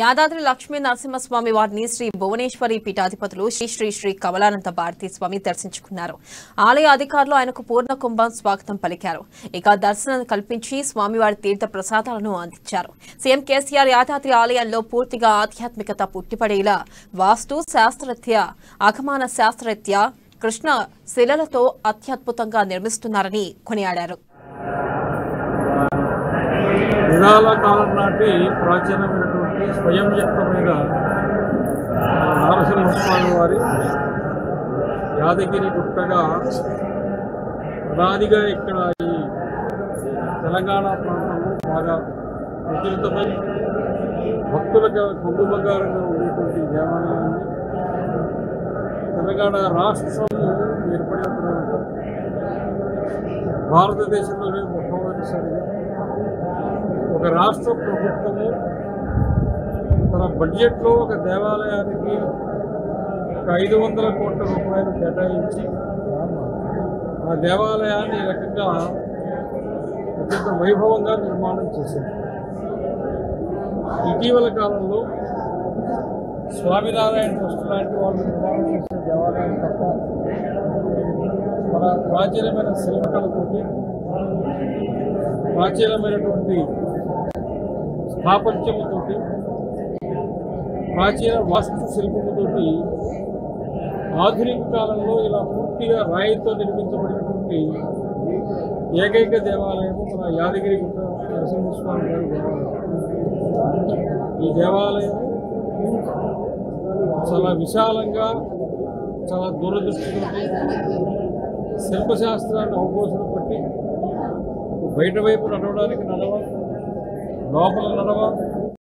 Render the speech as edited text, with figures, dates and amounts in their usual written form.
యాదాద్రి లక్ష్మీ నరసింహస్వామి వారిని శ్రీ భువనేశ్వరి పీఠాధిపతులు శ్రీ శ్రీ కమలానంద భారతీ స్వామి దర్శించుకున్నారు. ఆలయ అధికారులు ఆయనకు పూర్ణ కుంభం స్వాగతం పలికారు. ఇక దర్శనం కల్పించి స్వామివారి తీర్థ ప్రసాదాలను అందించారు. సీఎం కేసీఆర్ యాదాద్రి ఆలయంలో పూర్తిగా ఆధ్యాత్మికత పుట్టిపడేలా వాస్తు శాస్త్రరీత్యా అగమాన శాస్త్రరీత్యా కృష్ణ శిలలతో అత్యద్భుతంగా నిర్మిస్తున్నారని కొనియాడారు. విరాళ కాలం నాటి ప్రాచీనమైనటువంటి స్వయం వ్యక్తమైన నరసింహస్వామి వారి యాదగిరి గుట్టగా అనాదిగా ఇక్కడ ఈ తెలంగాణ ప్రాంతంలో బాగా ప్రచురితమై భక్తులకు కొంగు బంగారంగా ఉండేటువంటి దేవాలయాన్ని తెలంగాణ రాష్ట్రం ఏర్పడిన తర్వాత భారతదేశంలోనే మొట్టమొదటిసారిగా ఒక రాష్ట్ర ప్రభుత్వము తన బడ్జెట్లో ఒక దేవాలయానికి ఒక 500 కోట్ల రూపాయలు కేటాయించి ఆ దేవాలయాన్ని ఈ రకంగా అత్యంత వైభవంగా నిర్మాణం చేశారు. ఇటీవల కాలంలో స్వామినారాయణ ట్రస్ట్ లాంటి వాళ్ళు నిర్మాణం చేసిన దేవాలయం తప్ప మన ప్రాచీనమైన శిల్పకళతోటి ప్రాచీనమైనటువంటి స్థాపత్యముతోటి ప్రాచీన వాస్తు శిల్పముతోటి ఆధునిక కాలంలో ఇలా పూర్తిగా రాయితో నిర్మించబడినటువంటి ఏకైక దేవాలయము మన యాదగిరి గుట్ట నరసింహస్వామి గారి దేవాలయం. ఈ దేవాలయం చాలా విశాలంగా చాలా దూరదృష్టితోటి శిల్పశాస్త్రాన్ని అవపోసన పట్టి బయట వైపు నడవడానికి నడవ, లోపల నడవ,